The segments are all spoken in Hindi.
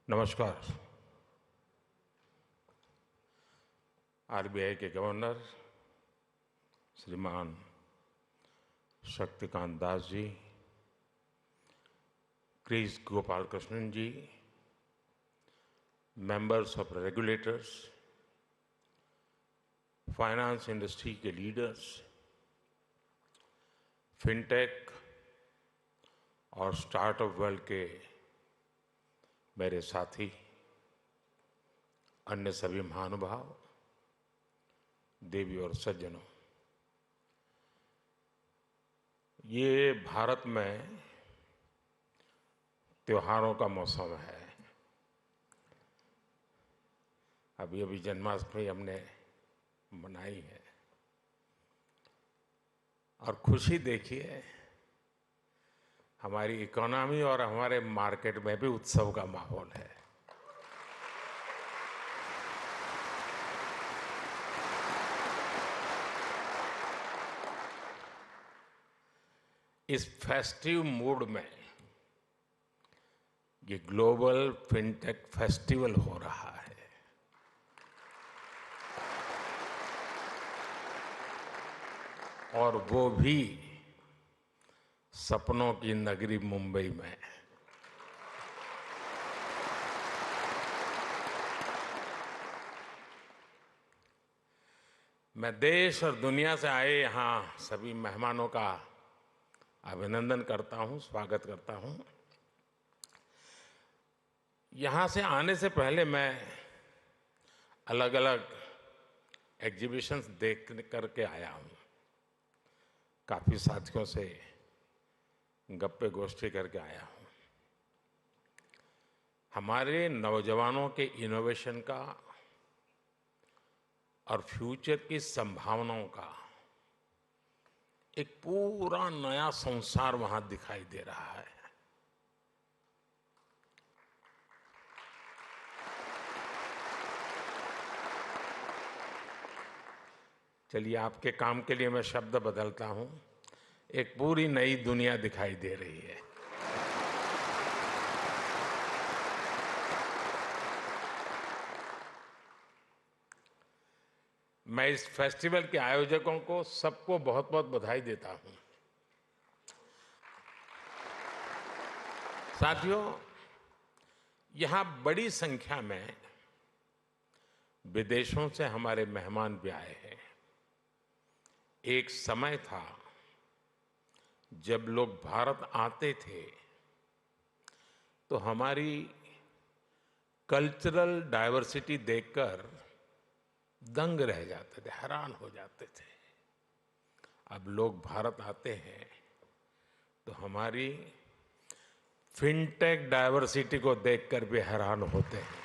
नमस्कार। आरबीआई के गवर्नर श्रीमान Shaktikanta Das ji, Kris Gopalakrishnan ji, members of regulators, finance industry के लीडर्स, फिनटेक और स्टार्टअप वर्ल्ड के मेरे साथी, अन्य सभी महानुभाव, देवी और सज्जनों, ये भारत में त्योहारों का मौसम है। अभी अभी जन्माष्टमी हमने मनाई है और खुशी देखिए, हमारी इकोनॉमी और हमारे मार्केट में भी उत्सव का माहौल है। इस फेस्टिव मूड में ये ग्लोबल फिनटेक फेस्टिवल हो रहा है। और वो भी सपनों की नगरी मुंबई में। मैं देश और दुनिया से आए यहाँ सभी मेहमानों का अभिनंदन करता हूँ, स्वागत करता हूँ। यहाँ से आने से पहले मैं अलग अलग एग्जीबिशंस देख करके आया हूँ, काफ़ी साथियों से गप्पे गोष्ठी करके आया हूँ। हमारे नौजवानों के इनोवेशन का और फ्यूचर की संभावनाओं का एक पूरा नया संसार वहां दिखाई दे रहा है। चलिए, आपके काम के लिए मैं शब्द बदलता हूं। एक पूरी नई दुनिया दिखाई दे रही है। मैं इस फेस्टिवल के आयोजकों को सबको बहुत बहुत बधाई देता हूं। साथियों, यहां बड़ी संख्या में विदेशों से हमारे मेहमान भी आए हैं। एक समय था जब लोग भारत आते थे तो हमारी कल्चरल डाइवर्सिटी देखकर दंग रह जाते थे, हैरान हो जाते थे। अब लोग भारत आते हैं तो हमारी फिनटेक डाइवर्सिटी को देखकर भी हैरान होते हैं।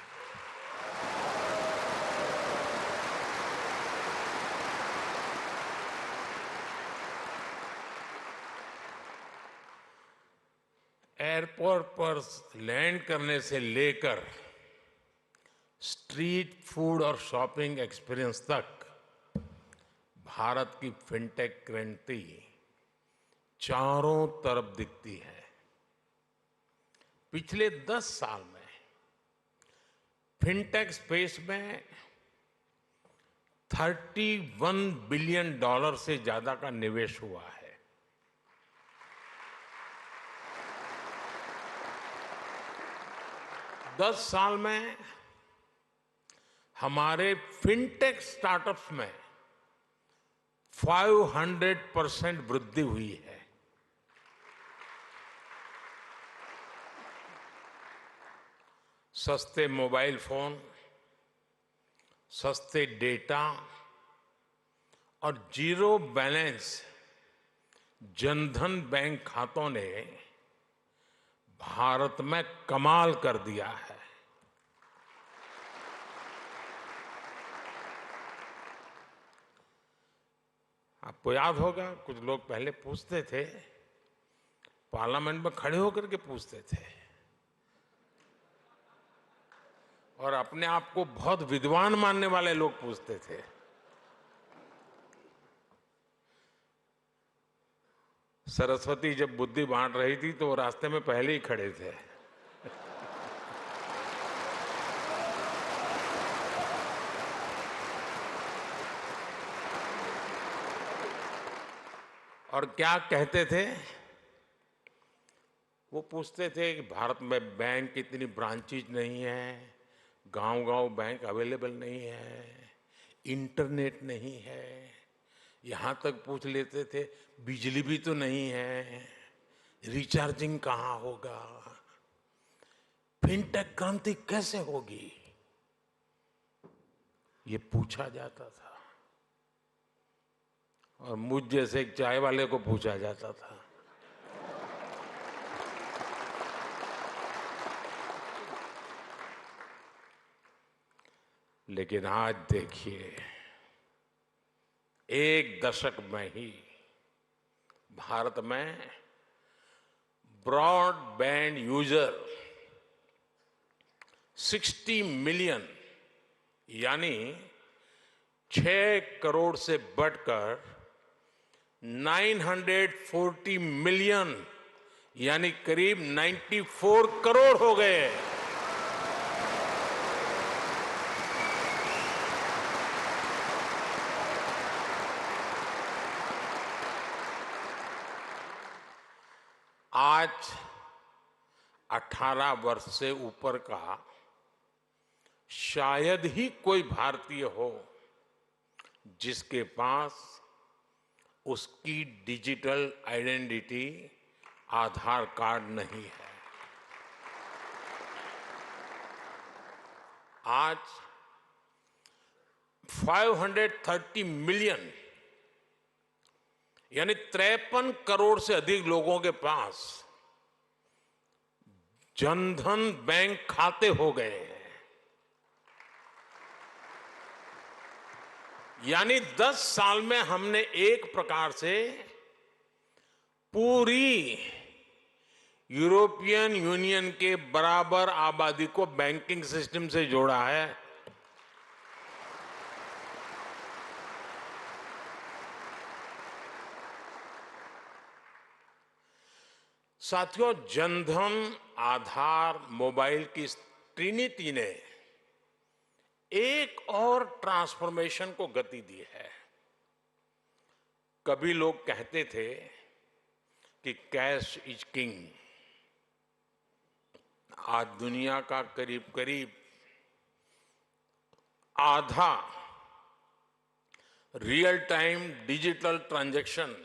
एयरपोर्ट पर लैंड करने से लेकर स्ट्रीट फूड और शॉपिंग एक्सपीरियंस तक भारत की फिनटेक क्रांति चारों तरफ दिखती है। पिछले 10 साल में फिनटेक स्पेस में $31 बिलियन से ज्यादा का निवेश हुआ है। दस साल में हमारे फिनटेक स्टार्टअप्स में 500% वृद्धि हुई है। सस्ते मोबाइल फोन, सस्ते डेटा और जीरो बैलेंस जनधन बैंक खातों ने भारत में कमाल कर दिया है। आपको याद होगा, कुछ लोग पहले पूछते थे, पार्लियामेंट में खड़े होकर के पूछते थे और अपने आप को बहुत विद्वान मानने वाले लोग पूछते थे। सरस्वती जब बुद्धि बांट रही थी तो वो रास्ते में पहले ही खड़े थे। और क्या कहते थे? वो पूछते थे कि भारत में बैंक की इतनी ब्रांचेज नहीं है, गांव-गांव बैंक अवेलेबल नहीं है, इंटरनेट नहीं है, यहाँ तक पूछ लेते थे बिजली भी तो नहीं है, रिचार्जिंग कहाँ होगा, फिनटेक क्रांति कैसे होगी, ये पूछा जाता था। और मुझ जैसे एक चाय वाले को पूछा जाता था। लेकिन आज देखिए, एक दशक में ही भारत में ब्रॉडबैंड यूजर 60 मिलियन यानी 6 करोड़ से बढ़कर 940 मिलियन यानी करीब 94 करोड़ हो गए। आज 18 वर्ष से ऊपर का शायद ही कोई भारतीय हो जिसके पास उसकी डिजिटल आइडेंटिटी आधार कार्ड नहीं है। आज 530 मिलियन यानी 53 करोड़ से अधिक लोगों के पास जनधन बैंक खाते हो गए हैं। यानी 10 साल में हमने एक प्रकार से पूरी यूरोपियन यूनियन के बराबर आबादी को बैंकिंग सिस्टम से जोड़ा है। साथियों, जनधन, आधार, मोबाइल की इस ट्रिनिटी ने एक और ट्रांसफॉर्मेशन को गति दी है। कभी लोग कहते थे कि कैश इज किंग। आज दुनिया का करीब करीब आधा real time digital transaction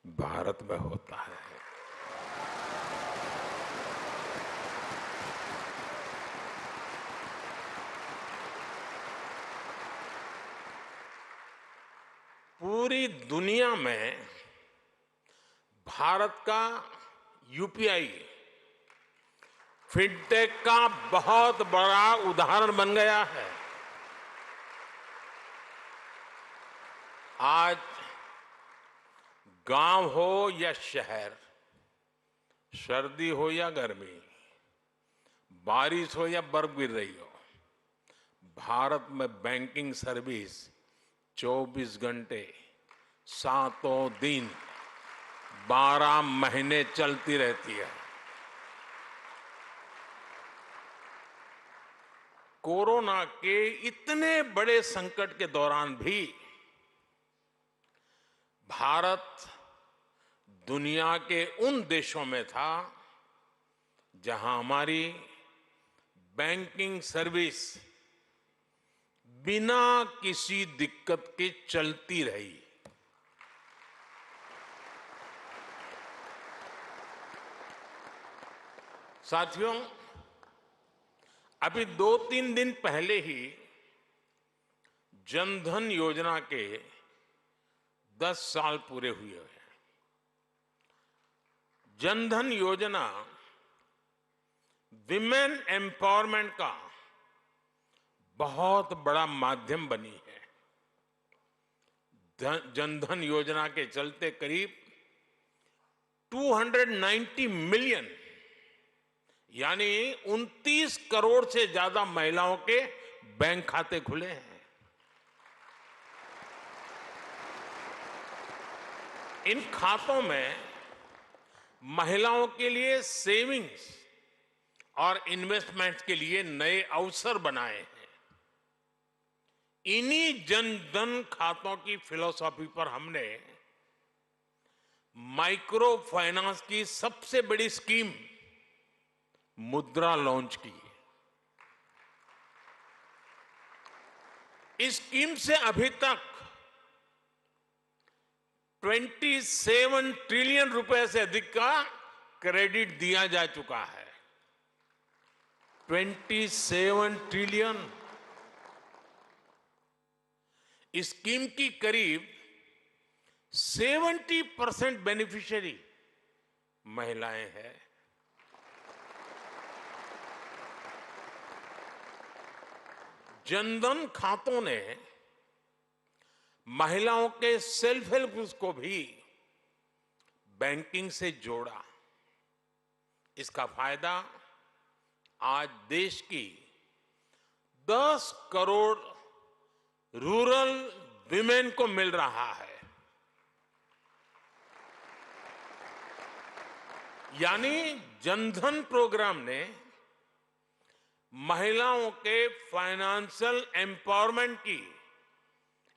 Bharat में होता है। पूरी दुनिया में भारत का यूपीआई फिनटेक का बहुत बड़ा उदाहरण बन गया है। आज गांव हो या शहर, सर्दी हो या गर्मी, बारिश हो या बर्फ गिर रही हो, भारत में बैंकिंग सर्विस 24 घंटे, 7 दिन, 12 महीने चलती रहती है। कोरोना के इतने बड़े संकट के दौरान भी भारत दुनिया के उन देशों में था जहां हमारी बैंकिंग सर्विस बिना किसी दिक्कत के चलती रही। साथियों, अभी 2-3 दिन पहले ही जनधन योजना के 10 साल पूरे हुए हैं। जनधन योजना विमेन एम्पावरमेंट का बहुत बड़ा माध्यम बनी है। जनधन योजना के चलते करीब 290 मिलियन यानी 29 करोड़ से ज्यादा महिलाओं के बैंक खाते खुले हैं। इन खातों में महिलाओं के लिए सेविंग्स और इन्वेस्टमेंट्स के लिए नए अवसर बनाए हैं। इन्हीं जनधन खातों की फिलॉसफी पर हमने माइक्रो फाइनेंस की सबसे बड़ी स्कीम मुद्रा लॉन्च की। इस स्कीम से अभी तक 27 ट्रिलियन रुपए से अधिक का क्रेडिट दिया जा चुका है। 27 ट्रिलियन। इस स्कीम की करीब 70% बेनिफिशियरी महिलाएं हैं। जनधन खातों ने महिलाओं के सेल्फ हेल्प ग्रुप्स को भी बैंकिंग से जोड़ा। इसका फायदा आज देश की 10 करोड़ रूरल विमेन को मिल रहा है। यानी जनधन प्रोग्राम ने महिलाओं के फाइनेंशियल एम्पावरमेंट की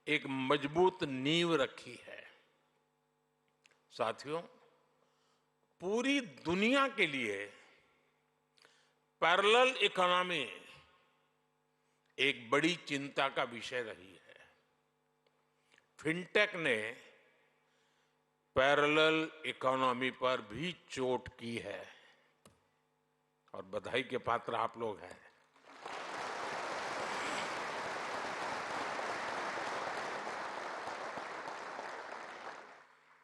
एक मजबूत नींव रखी है। साथियों, पूरी दुनिया के लिए पैरेलल इकोनॉमी एक बड़ी चिंता का विषय रही है। फिनटेक ने पैरेलल इकोनॉमी पर भी चोट की है और बधाई के पात्र आप लोग हैं।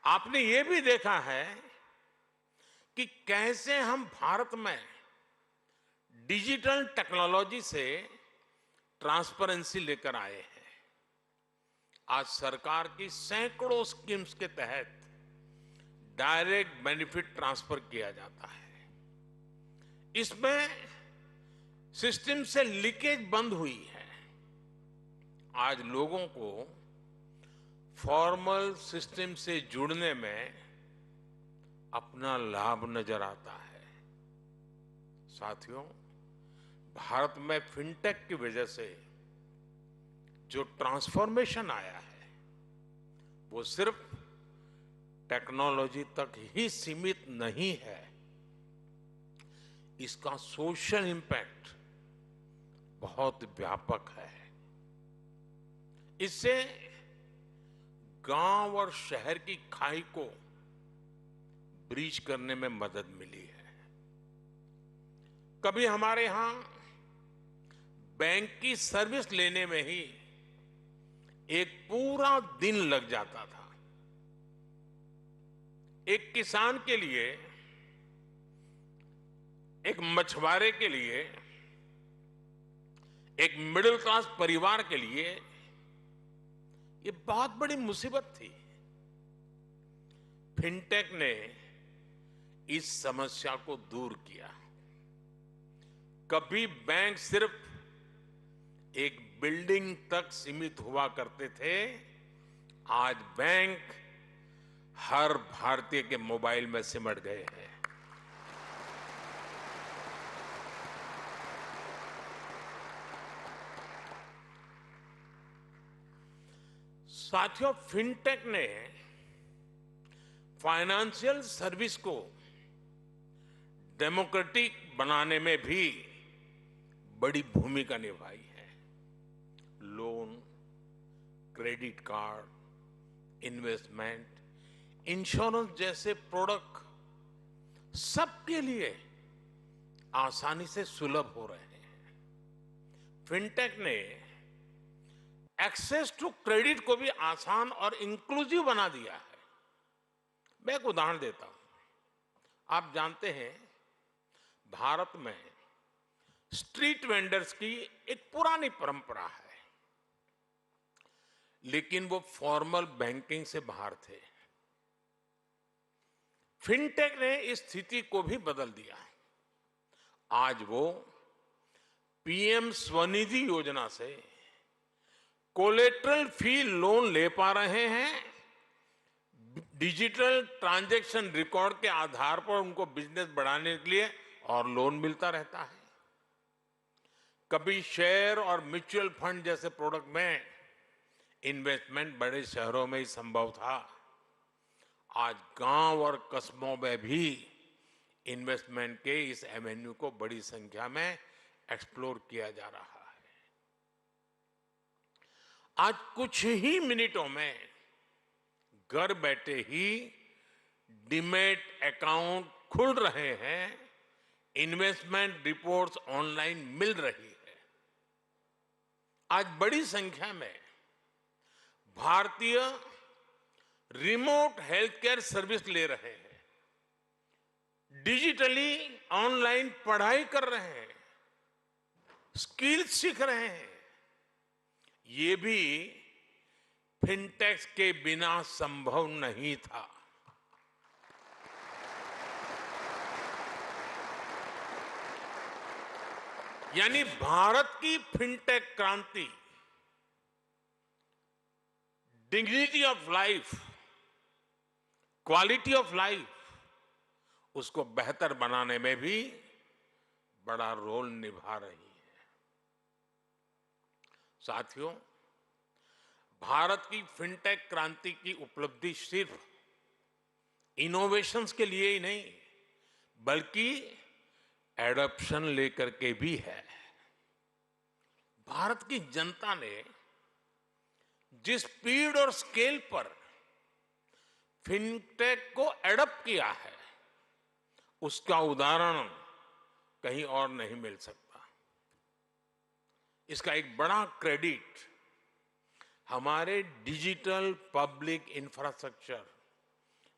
आपने ये भी देखा है कि कैसे हम भारत में डिजिटल टेक्नोलॉजी से ट्रांसपेरेंसी लेकर आए हैं। आज सरकार की सैकड़ों स्कीम्स के तहत डायरेक्ट बेनिफिट ट्रांसफर किया जाता है। इसमें सिस्टम से लीकेज बंद हुई है। आज लोगों को फॉर्मल सिस्टम से जुड़ने में अपना लाभ नजर आता है। साथियों, भारत में फिनटेक की वजह से जो ट्रांसफॉर्मेशन आया है वो सिर्फ टेक्नोलॉजी तक ही सीमित नहीं है। इसका सोशल इंपैक्ट बहुत व्यापक है। इससे गांव और शहर की खाई को ब्रीच करने में मदद मिली है। कभी हमारे यहां बैंक की सर्विस लेने में ही एक पूरा दिन लग जाता था। एक किसान के लिए, एक मछुआरे के लिए, एक मिडिल क्लास परिवार के लिए ये बहुत बड़ी मुसीबत थी। फिनटेक ने इस समस्या को दूर किया। कभी बैंक सिर्फ एक बिल्डिंग तक सीमित हुआ करते थे, आज बैंक हर भारतीय के मोबाइल में सिमट गए हैं। साथियों, फिनटेक ने फाइनेंशियल सर्विस को डेमोक्रेटिक बनाने में भी बड़ी भूमिका निभाई है। Loan, credit card, investment, insurance जैसे प्रोडक्ट सबके लिए आसानी से सुलभ हो रहे हैं। फिनटेक ने एक्सेस टू क्रेडिट को भी आसान और इंक्लूसिव बना दिया है। मैं एक उदाहरण देता हूं। आप जानते हैं, भारत में स्ट्रीट वेंडर्स की एक पुरानी परंपरा है, लेकिन वो फॉर्मल बैंकिंग से बाहर थे। फिनटेक ने इस स्थिति को भी बदल दिया। आज वो पीएम स्वनिधि योजना से कोलेटरल फ्री लोन ले पा रहे हैं। डिजिटल ट्रांजैक्शन रिकॉर्ड के आधार पर उनको बिजनेस बढ़ाने के लिए और लोन मिलता रहता है। कभी शेयर और म्यूचुअल फंड जैसे प्रोडक्ट में इन्वेस्टमेंट बड़े शहरों में ही संभव था, आज गांव और कस्बों में भी इन्वेस्टमेंट के इस एवेन्यू को बड़ी संख्या में एक्सप्लोर किया जा रहा है। आज कुछ ही मिनटों में घर बैठे ही डीमैट अकाउंट खुल रहे हैं, इन्वेस्टमेंट रिपोर्ट्स ऑनलाइन मिल रही है। आज बड़ी संख्या में भारतीय रिमोट हेल्थ केयर सर्विस ले रहे हैं, डिजिटली ऑनलाइन पढ़ाई कर रहे हैं, स्किल सीख रहे हैं। ये भी फिनटेक्स के बिना संभव नहीं था। यानी भारत की फिनटेक क्रांति dignity of life, quality of life, उसको बेहतर बनाने में भी बड़ा रोल निभा रही है। साथियों, भारत की फिनटेक क्रांति की उपलब्धि सिर्फ इनोवेशंस के लिए ही नहीं, बल्कि एडॉप्शन लेकर के भी है। भारत की जनता ने जिस स्पीड और स्केल पर फिनटेक को एडॉप्ट किया है, उसका उदाहरण कहीं और नहीं मिल सकता। इसका एक बड़ा क्रेडिट हमारे डिजिटल पब्लिक इंफ्रास्ट्रक्चर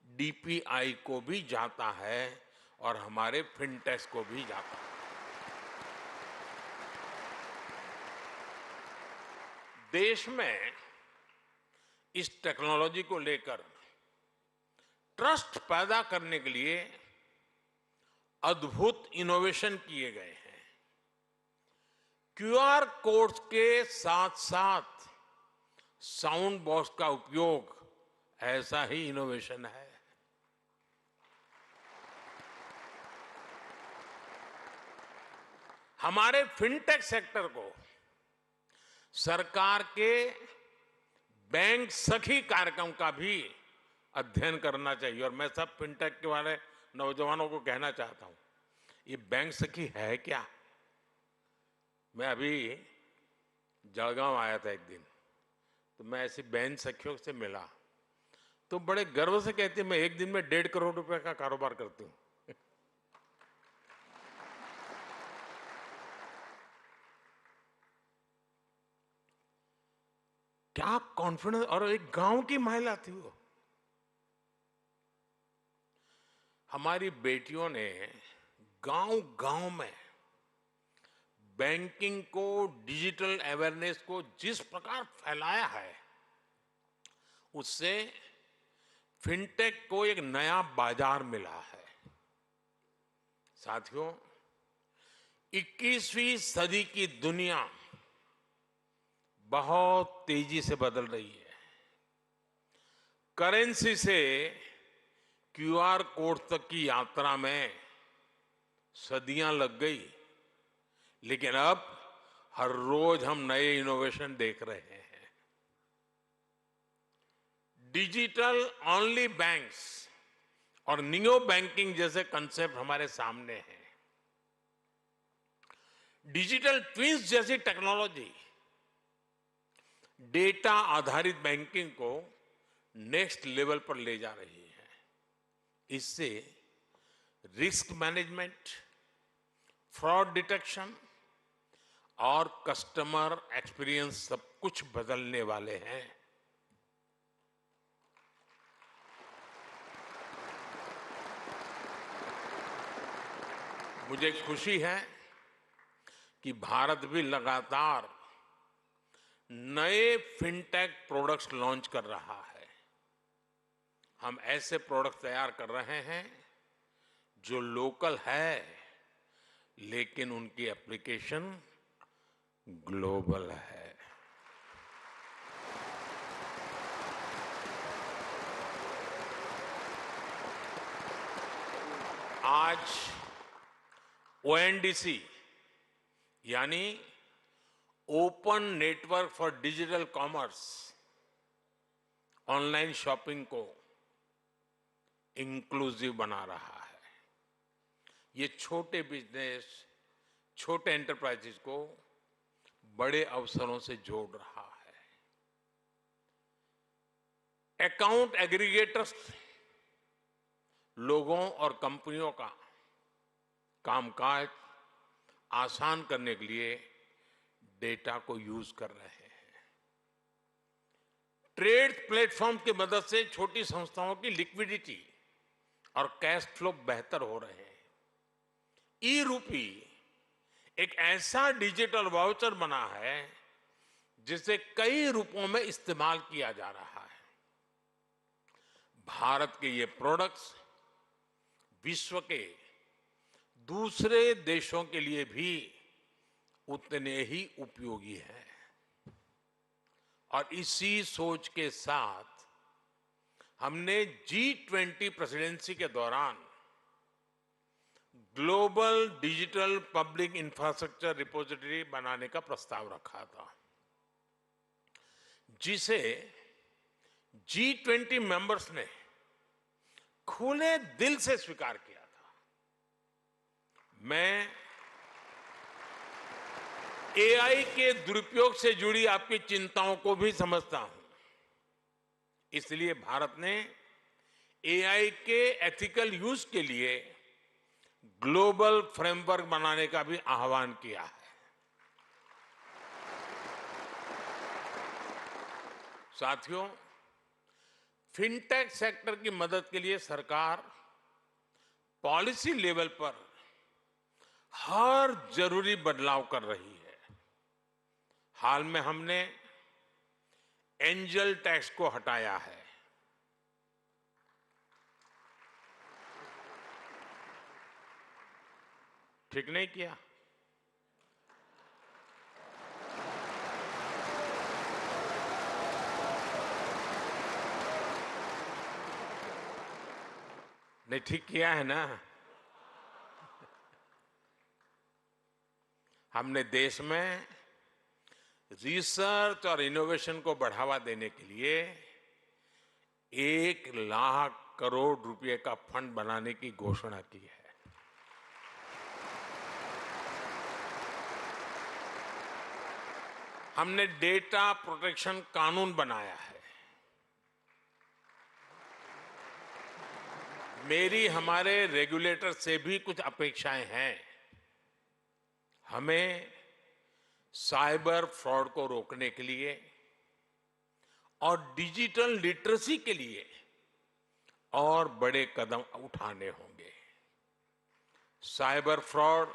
डीपीआई को भी जाता है और हमारे फिनटेक्स को भी जाता है। देश में इस टेक्नोलॉजी को लेकर ट्रस्ट पैदा करने के लिए अद्भुत इनोवेशन किए गए हैं। क्यूआर कोड्स के साथ साथ साउंड बॉक्स का उपयोग ऐसा ही इनोवेशन है। हमारे फिनटेक सेक्टर को सरकार के बैंक सखी कार्यक्रम का भी अध्ययन करना चाहिए। और मैं सब फिनटेक के वाले नौजवानों को कहना चाहता हूं, ये बैंक सखी है क्या? मैं अभी जलगांव आया था एक दिन, तो मैं ऐसी बैंक सखियों से मिला तो बड़े गर्व से कहती है, मैं एक दिन में 1.5 करोड़ रुपए का कारोबार करती हूं। क्या कॉन्फिडेंस! और एक गांव की महिला थी वो। हमारी बेटियों ने गांव गांव में बैंकिंग को, डिजिटल अवेयरनेस को जिस प्रकार फैलाया है, उससे फिनटेक को एक नया बाजार मिला है। साथियों, 21वीं सदी की दुनिया बहुत तेजी से बदल रही है। करेंसी से क्यूआर कोड तक की यात्रा में सदियां लग गई, लेकिन अब हर रोज हम नए इनोवेशन देख रहे हैं। डिजिटल ओनली बैंक्स और नियो बैंकिंग जैसे कंसेप्ट हमारे सामने हैं। डिजिटल ट्विंस जैसी टेक्नोलॉजी डेटा आधारित बैंकिंग को नेक्स्ट लेवल पर ले जा रही है। इससे रिस्क मैनेजमेंट, फ्रॉड डिटेक्शन और कस्टमर एक्सपीरियंस सब कुछ बदलने वाले हैं। मुझे खुशी है कि भारत भी लगातार नए फिनटेक प्रोडक्ट्स लॉन्च कर रहा है। हम ऐसे प्रोडक्ट तैयार कर रहे हैं जो लोकल है, लेकिन उनकी एप्लीकेशन ग्लोबल है। आज ओएनडीसी यानी open network for digital commerce online shopping को इंक्लूसिव बना रहा है। ये छोटे बिजनेस, छोटे एंटरप्राइजेस को बड़े अवसरों से जोड़ रहा है। अकाउंट एग्रीगेटर्स लोगों और कंपनियों का कामकाज आसान करने के लिए डेटा को यूज कर रहे हैं। ट्रेड प्लेटफॉर्म की मदद से छोटी संस्थाओं की लिक्विडिटी और कैश फ्लो बेहतर हो रहे हैं। ई रूपी एक ऐसा डिजिटल वाउचर बना है जिसे कई रूपों में इस्तेमाल किया जा रहा है। भारत के ये प्रोडक्ट्स विश्व के दूसरे देशों के लिए भी उतने ही उपयोगी हैं। और इसी सोच के साथ हमने G20 प्रेसिडेंसी के दौरान global digital public infrastructure repository बनाने का प्रस्ताव रखा था, जिसे G20 मेंबर्स ने खुले दिल से स्वीकार किया था। मैं AI के दुरुपयोग से जुड़ी आपकी चिंताओं को भी समझता हूं, इसलिए भारत ने AI के एथिकल यूज के लिए ग्लोबल फ्रेमवर्क बनाने का भी आह्वान किया है। साथियों, फिनटेक सेक्टर की मदद के लिए सरकार पॉलिसी लेवल पर हर जरूरी बदलाव कर रही है। हाल में हमने एंजल टैक्स को हटाया है। ठीक नहीं किया? नहीं, ठीक किया है ना? हमने देश में रिसर्च और इनोवेशन को बढ़ावा देने के लिए 1,00,000 करोड़ रुपए का फंड बनाने की घोषणा की है। हमने डेटा प्रोटेक्शन कानून बनाया है। मेरी हमारे रेगुलेटर से भी कुछ अपेक्षाएं हैं। हमें साइबर फ्रॉड को रोकने के लिए और डिजिटल लिटरेसी के लिए और बड़े कदम उठाने होंगे। साइबर फ्रॉड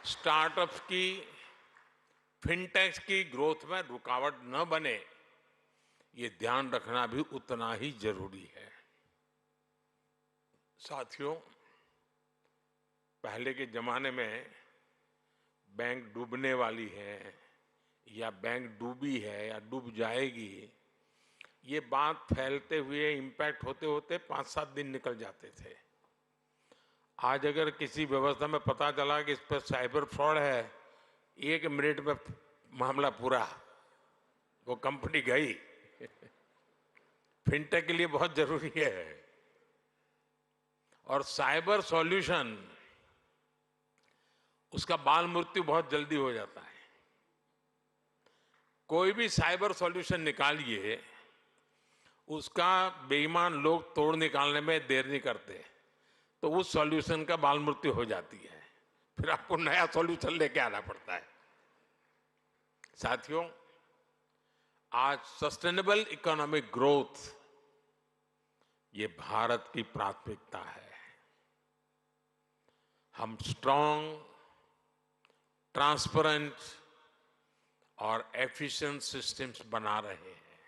स्टार्टअप्स की, फिनटेक्स की ग्रोथ में रुकावट न बने, ये ध्यान रखना भी उतना ही जरूरी है। साथियों, पहले के जमाने में बैंक डूबने वाली है या बैंक डूबी है या डूब जाएगी, ये बात फैलते हुए इंपैक्ट होते होते 5-7 दिन निकल जाते थे। आज अगर किसी व्यवस्था में पता चला कि इस पर साइबर फ्रॉड है, 1 मिनट में मामला पूरा, वो कंपनी गई। फिनटेक के लिए बहुत जरूरी है। और साइबर सॉल्यूशन, उसका बाल मृत्यु बहुत जल्दी हो जाता है। कोई भी साइबर सॉल्यूशन निकालिए, उसका बेईमान लोग तोड़ निकालने में देर नहीं करते, तो उस सॉल्यूशन का बाल मृत्यु हो जाती है। फिर आपको नया सॉल्यूशन लेके आना पड़ता है। साथियों, आज सस्टेनेबल इकोनॉमिक ग्रोथ ये भारत की प्राथमिकता है। हम स्ट्रांग, ट्रांसपेरेंट और एफिशिएंट सिस्टम्स बना रहे हैं।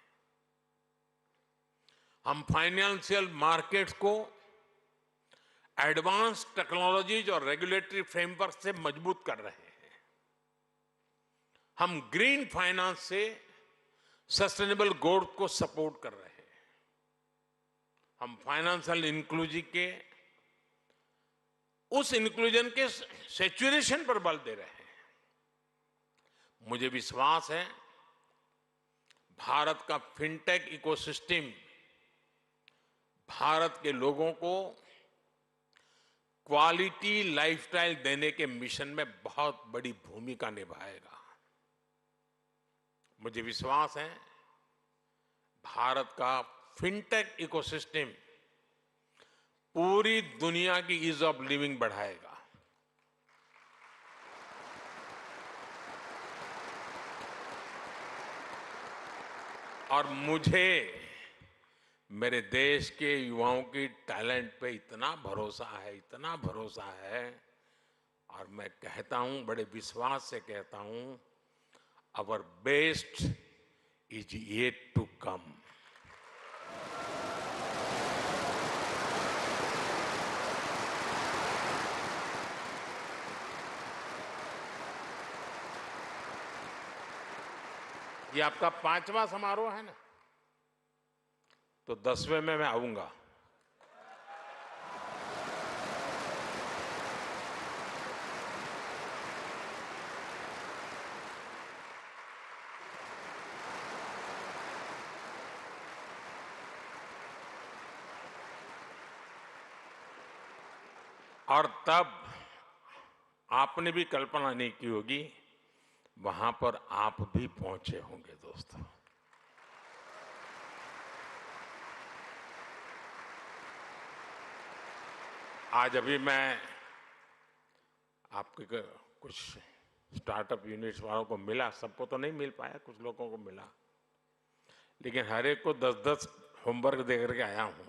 हम फाइनेंशियल मार्केट्स को एडवांस टेक्नोलॉजीज और रेगुलेटरी फ्रेमवर्क से मजबूत कर रहे हैं। हम ग्रीन फाइनेंस से सस्टेनेबल ग्रोथ को सपोर्ट कर रहे हैं। हम फाइनेंशियल इंक्लूजन के उस इंक्लूजन के सैचुरेशन पर बल दे रहे हैं। मुझे विश्वास है भारत का फिनटेक इकोसिस्टम भारत के लोगों को क्वालिटी लाइफस्टाइल देने के मिशन में बहुत बड़ी भूमिका निभाएगा। मुझे विश्वास है भारत का फिनटेक इकोसिस्टम पूरी दुनिया की ईज ऑफ लिविंग बढ़ाएगा। और मुझे मेरे देश के युवाओं की टैलेंट पे इतना भरोसा है और मैं कहता हूं, बड़े विश्वास से कहता हूं, our best is yet to come. ये आपका 5वां समारोह है ना, तो 10वें में मैं आऊंगा। और तब आपने भी कल्पना नहीं की होगी, वहां पर आप भी पहुंचे होंगे दोस्तों। आज अभी मैं आपके कुछ स्टार्टअप यूनिट्स वालों को मिला, सबको तो नहीं मिल पाया, कुछ लोगों को मिला, लेकिन हर एक को 10-10 होमवर्क दे करके आया हूं।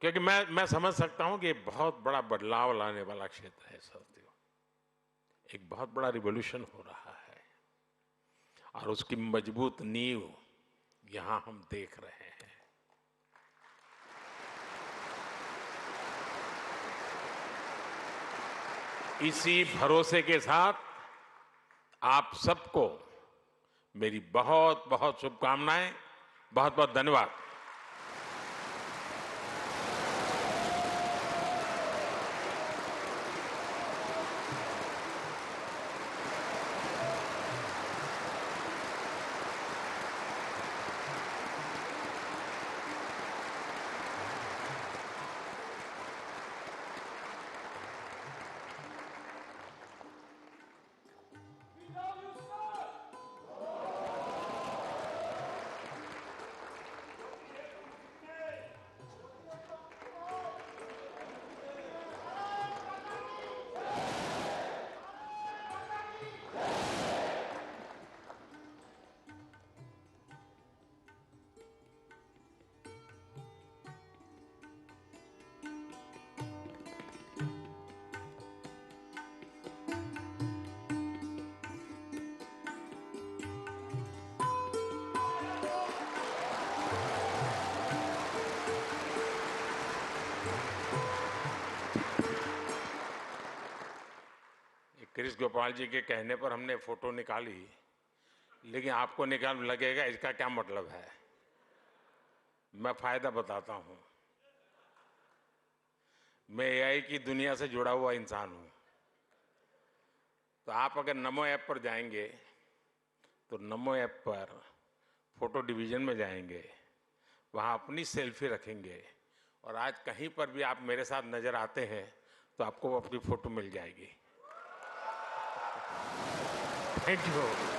क्योंकि मैं समझ सकता हूं कि ये बहुत बड़ा बदलाव लाने वाला क्षेत्र है साथियों। एक बहुत बड़ा रिवॉल्यूशन हो रहा है और उसकी मजबूत नींव यहां हम देख रहे हैं। इसी भरोसे के साथ आप सबको मेरी बहुत बहुत शुभकामनाएं, बहुत बहुत धन्यवाद। कृष्ण गोपाल जी के कहने पर हमने फोटो निकाली, लेकिन आपको निकाल लगेगा इसका क्या मतलब है। मैं फायदा बताता हूं। मैं एआई की दुनिया से जुड़ा हुआ इंसान हूं। तो आप अगर नमो ऐप पर जाएंगे तो नमो ऐप पर फोटो डिवीजन में जाएंगे, वहां अपनी सेल्फी रखेंगे और आज कहीं पर भी आप मेरे साथ नजर आते हैं तो आपको अपनी फोटो मिल जाएगी। Thank you.